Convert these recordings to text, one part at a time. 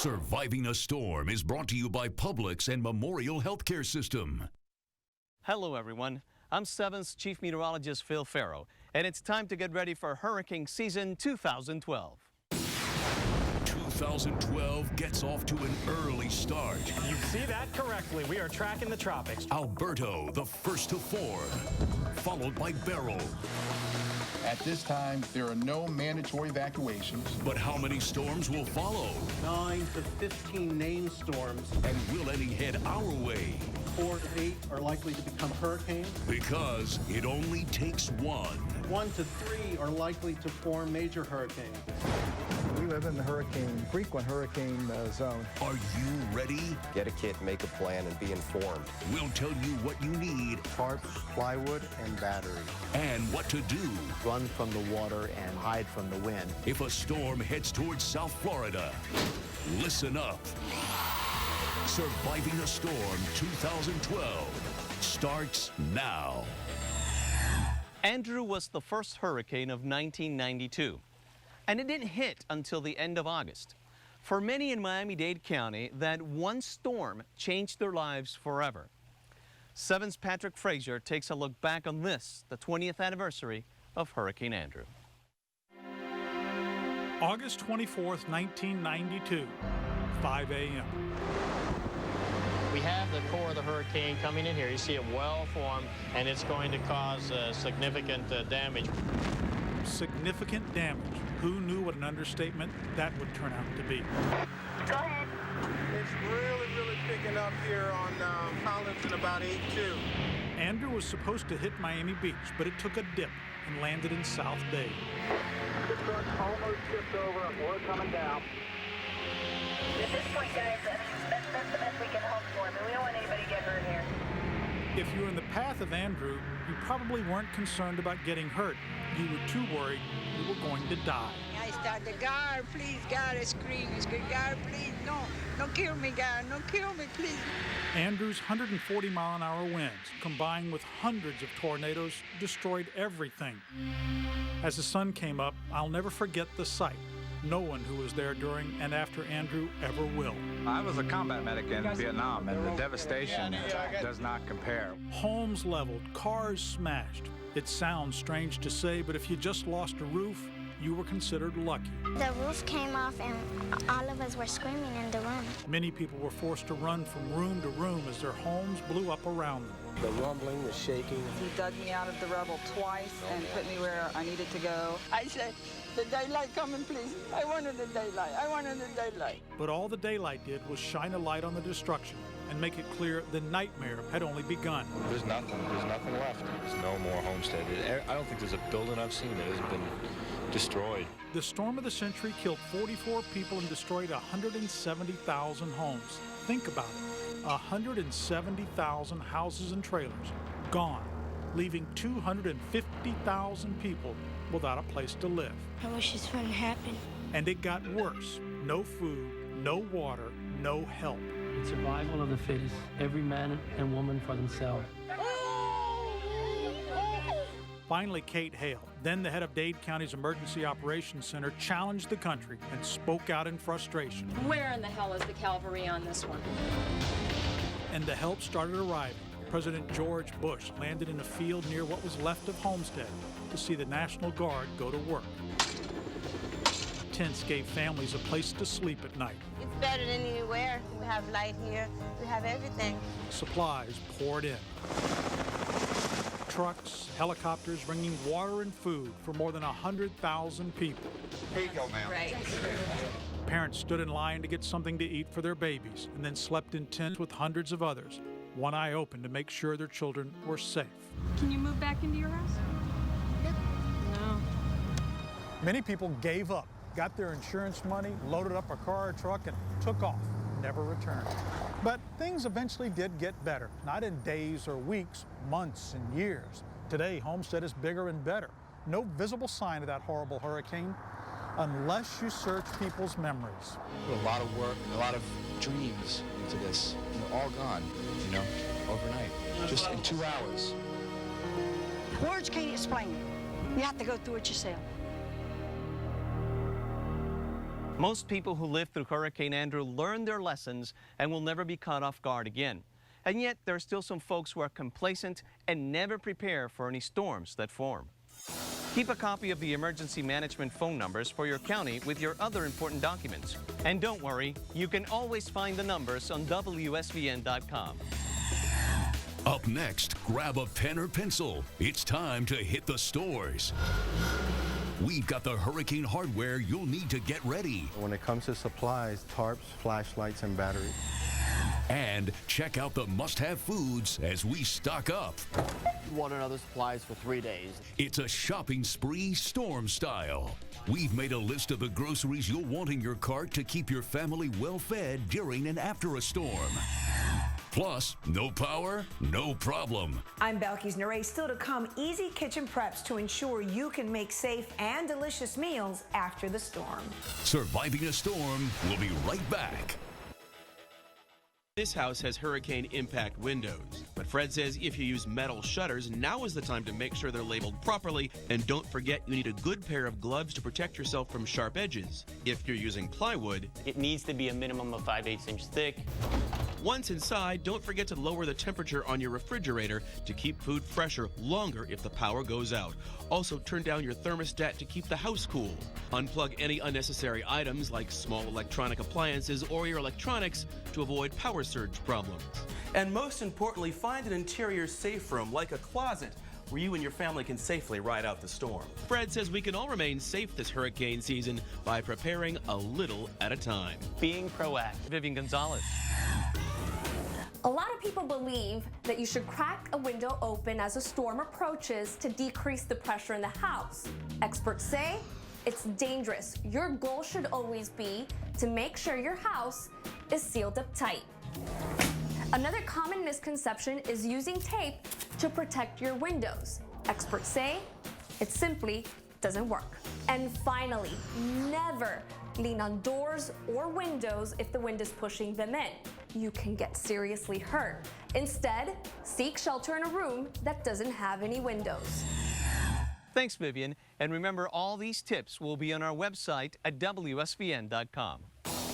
Surviving a Storm is brought to you by Publix and Memorial Healthcare System. Hello, everyone. I'm 7's Chief Meteorologist Phil Farrow, and it's time to get ready for hurricane season 2012. 2012 gets off to an early start. You see that correctly. We are tracking the tropics. Alberto, the first to form, followed by Beryl. At this time, there are no mandatory evacuations. But how many storms will follow? 9 to 15 named storms. And will any head our way? 4 to 8 are likely to become hurricanes. Because it only takes one. 1 to 3 are likely to form major hurricanes. We live in the frequent hurricane zone. Are you ready? Get a kit, make a plan, and be informed. We'll tell you what you need. Tarps, plywood, and batteries. And what to do. Run from the water and hide from the wind. If a storm heads towards South Florida, listen up. Surviving a Storm 2012 starts now. Andrew was the first hurricane of 1992, and it didn't hit until the end of August. For many in Miami-Dade County, that one storm changed their lives forever. 7's Patrick Frazier takes a look back on this, the 20th anniversary of Hurricane Andrew. August 24th, 1992, 5 a.m. We have the core of the hurricane coming in here. You see it well formed, and it's going to cause significant damage. Significant damage. Who knew what an understatement that would turn out to be? Go ahead. It's really picking up here on Collins in about 8-2. Andrew was supposed to hit Miami Beach, but it took a dip and landed in South Dade. This one's almost tipped over. We're coming down. At this point, guys, that's the best we can hope for. I mean, we don't want anybody to get hurt here. If you were in the path of Andrew, you probably weren't concerned about getting hurt. You were too worried you were going to die. I started, God, please, God, I scream, God, please, no, don't kill me, God, don't kill me, please. Andrew's 140-mile-an-hour winds, combined with hundreds of tornadoes, destroyed everything. As the sun came up, I'll never forget the sight. No one who was there during and after Andrew ever will. I was a combat medic in Vietnam, and the devastation does not compare. Homes leveled, cars smashed. It sounds strange to say, but if you just lost a roof, you were considered lucky. The roof came off and all of us were screaming in the room. Many people were forced to run from room to room as their homes blew up around them. The rumbling, the shaking. He dug me out of the rubble twice and put me where I needed to go. I said, the daylight coming, please. I wanted the daylight. I wanted the daylight. But all the daylight did was shine a light on the destruction and make it clear the nightmare had only begun. There's nothing left. There's no more homestead. I don't think there's a building I've seen that hasn't been destroyed. The storm of the century killed 44 people and destroyed 170,000 homes. Think about it. 170,000 houses and trailers gone, leaving 250,000 people without a place to live. I wish this wouldn't happen. And it got worse. No food, no water, no help. Survival of the fittest, every man and woman for themselves. Finally, Kate Hale, then the head of Dade County's Emergency Operations Center, challenged the country and spoke out in frustration. Where in the hell is the cavalry on this one? And the help started arriving. President George Bush landed in a field near what was left of Homestead to see the National Guard go to work. Tents gave families a place to sleep at night. It's better than anywhere. We have light here. We have everything. Supplies poured in. Trucks, helicopters bringing water and food for more than 100,000 people. Here you go, ma'am. Right. Parents stood in line to get something to eat for their babies and then slept in tents with hundreds of others, one eye open to make sure their children were safe. Can you move back into your house? No. Many people gave up, got their insurance money, loaded up a car or truck, and took off, never returned. But things eventually did get better, not in days or weeks, months and years. Today, Homestead is bigger and better. No visible sign of that horrible hurricane, unless you search people's memories. A lot of work, a lot of dreams into this, all gone, overnight, just in 2 hours. Words can't explain it. You have to go through it yourself. Most people who lived through Hurricane Andrew learned their lessons and will never be caught off guard again. And yet, there are still some folks who are complacent and never prepare for any storms that form. Keep a copy of the emergency management phone numbers for your county with your other important documents. And don't worry, you can always find the numbers on WSVN.com. Up next, grab a pen or pencil. It's time to hit the stores. We've got the hurricane hardware you'll need to get ready. When it comes to supplies, tarps, flashlights, and batteries. And check out the must-have foods as we stock up. Water and other supplies for 3 days. It's a shopping spree storm style. We've made a list of the groceries you'll want in your cart to keep your family well-fed during and after a storm. Plus, no power, no problem. I'm Belkis Naray. Still to come, easy kitchen preps to ensure you can make safe and delicious meals after the storm. Surviving a storm. We'll be right back. This house has hurricane impact windows, but Fred says if you use metal shutters, now is the time to make sure they're labeled properly, and don't forget you need a good pair of gloves to protect yourself from sharp edges. If you're using plywood, it needs to be a minimum of 5/8 inch thick. Once inside, don't forget to lower the temperature on your refrigerator to keep food fresher longer if the power goes out. Also, turn down your thermostat to keep the house cool. Unplug any unnecessary items like small electronic appliances or your electronics to avoid power surge problems. And most importantly, find an interior safe room like a closet where you and your family can safely ride out the storm. Fred says we can all remain safe this hurricane season by preparing a little at a time. Being proactive. Vivian Gonzalez. A lot of people believe that you should crack a window open as a storm approaches to decrease the pressure in the house. Experts say it's dangerous. Your goal should always be to make sure your house is sealed up tight. Another common misconception is using tape to protect your windows. Experts say it simply doesn't work. And finally, never lean on doors or windows if the wind is pushing them in. You can get seriously hurt. Instead, seek shelter in a room that doesn't have any windows. Thanks, Vivian. And remember, all these tips will be on our website at WSVN.com.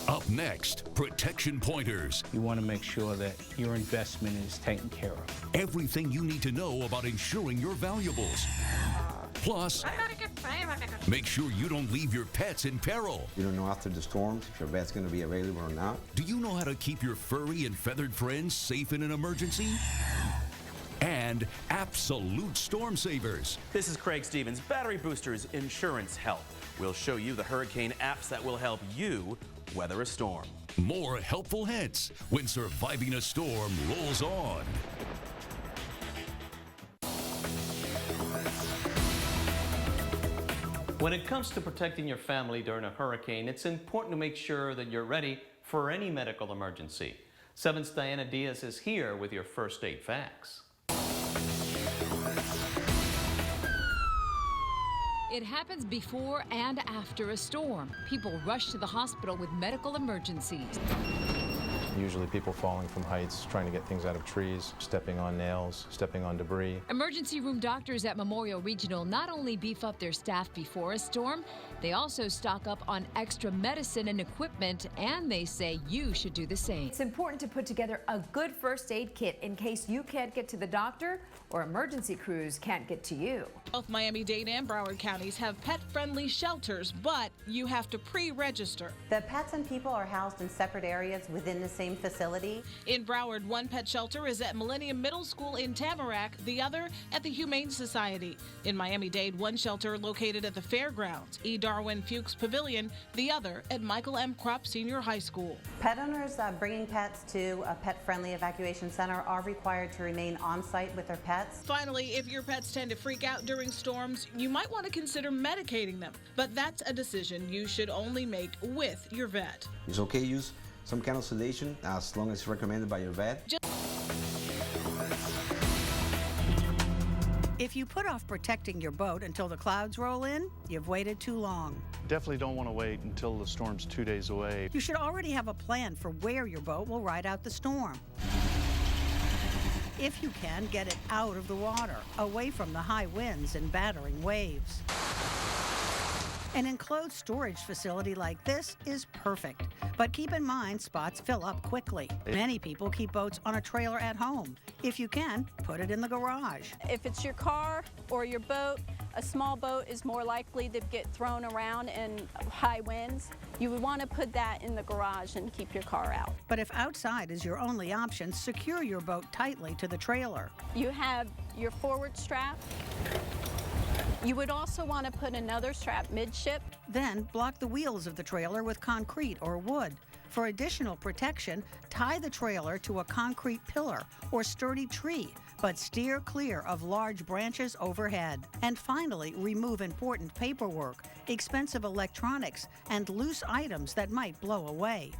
Up next, protection pointers. You want to make sure that your investment is taken care of. Everything you need to know about insuring your valuables. Plus, make sure you don't leave your pets in peril. You don't know after the storms if your pet's going to be available or not. Do you know how to keep your furry and feathered friends safe in an emergency? And absolute storm savers. This is Craig Stevens, Battery Boosters Insurance Help. We'll show you the hurricane apps that will help you weather a storm. More helpful hints when surviving a storm rolls on. When it comes to protecting your family during a hurricane, it's important to make sure that you're ready for any medical emergency. 7's Diana Diaz is here with your first aid facts. It happens before and after a storm. People rush to the hospital with medical emergencies. Usually people falling from heights, trying to get things out of trees, stepping on nails, stepping on debris. Emergency room doctors at Memorial Regional not only beef up their staff before a storm, they also stock up on extra medicine and equipment, and they say you should do the same. It's important to put together a good first aid kit in case you can't get to the doctor or emergency crews can't get to you. Both Miami-Dade and Broward counties have pet-friendly shelters, but you have to pre-register. The pets and people are housed in separate areas within the same facility. In Broward, one pet shelter is at Millennium Middle School in Tamarack, the other at the Humane Society. In Miami-Dade, one shelter located at the fairgrounds, E. Darwin Fuchs Pavilion, the other at Michael M. Kropp Senior High School. Pet owners bringing pets to a pet-friendly evacuation center are required to remain on-site with their pets. Finally, if your pets tend to freak out during storms, you might want to consider medicating them, but that's a decision you should only make with your vet. It's okay to use some kind of sedation as long as it's recommended by your vet. If you put off protecting your boat until the clouds roll in, you've waited too long. Definitely don't want to wait until the storm's 2 days away. You should already have a plan for where your boat will ride out the storm. If you can, get it out of the water, away from the high winds and battering waves. An enclosed storage facility like this is perfect. But keep in mind, spots fill up quickly. Many people keep boats on a trailer at home. If you can, put it in the garage. If it's your car or your boat, a small boat is more likely to get thrown around in high winds. You would want to put that in the garage and keep your car out. But if outside is your only option, secure your boat tightly to the trailer. You have your forward strap. You would also want to put another strap midship. Then block the wheels of the trailer with concrete or wood. For additional protection, tie the trailer to a concrete pillar or sturdy tree, but steer clear of large branches overhead. And finally, remove important paperwork, expensive electronics, and loose items that might blow away.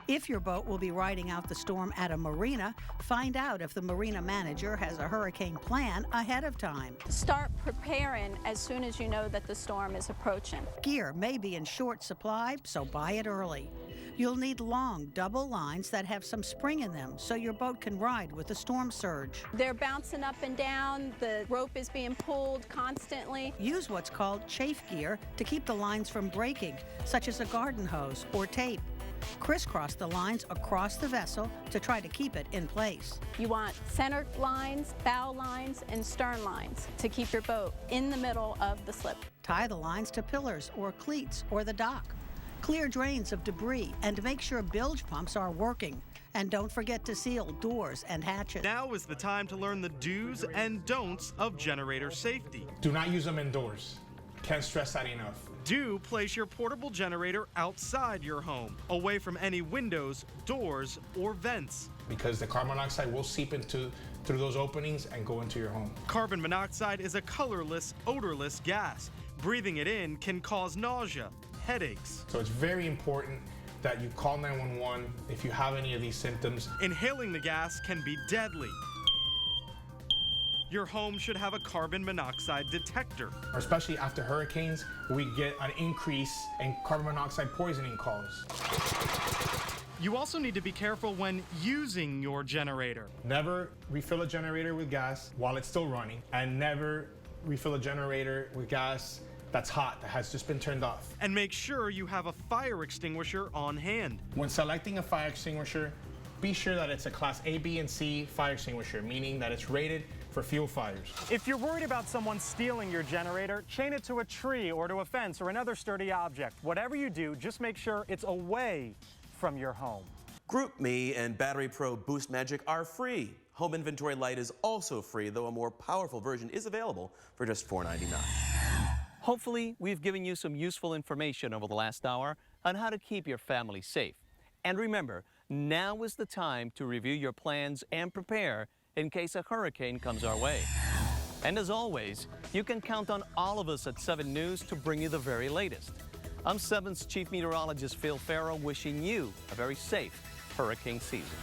If your boat will be riding out the storm at a marina, find out if the marina manager has a hurricane plan ahead of time. Start preparing as soon as you know that the storm is approaching. Gear may be in short supply, so buy it early. You'll need long double lines that have some spring in them so your boat can ride with the storm surge. They're bouncing up and down. The rope is being pulled constantly. Use what's called chafe gear to keep the lines from breaking, such as a garden hose or tape. Crisscross the lines across the vessel to try to keep it in place. You want center lines, bow lines, and stern lines to keep your boat in the middle of the slip. Tie the lines to pillars or cleats or the dock. Clear drains of debris and make sure bilge pumps are working. And don't forget to seal doors and hatches. Now is the time to learn the do's and don'ts of generator safety. Do not use them indoors. Can't stress that enough. Do place your portable generator outside your home, away from any windows, doors, or vents. Because the carbon monoxide will seep through those openings and go into your home. Carbon monoxide is a colorless, odorless gas. Breathing it in can cause nausea, headaches. So it's very important that you call 911 if you have any of these symptoms. Inhaling the gas can be deadly. Your home should have a carbon monoxide detector. Especially after hurricanes, we get an increase in carbon monoxide poisoning calls. You also need to be careful when using your generator. Never refill a generator with gas while it's still running, and never refill a generator with gas that's hot, that has just been turned off. And make sure you have a fire extinguisher on hand. When selecting a fire extinguisher, be sure that it's a class A, B, and C fire extinguisher, meaning that it's rated for fuel fires. If you're worried about someone stealing your generator, chain it to a tree or to a fence or another sturdy object. Whatever you do, just make sure it's away from your home. Group Me and Battery Pro Boost Magic are free. Home Inventory Lite is also free, though a more powerful version is available for just $4.99. Hopefully, we've given you some useful information over the last hour on how to keep your family safe. And remember, now is the time to review your plans and prepare in case a hurricane comes our way. And as always, you can count on all of us at 7 News to bring you the very latest. I'm 7's Chief Meteorologist Phil Farrow, wishing you a very safe hurricane season.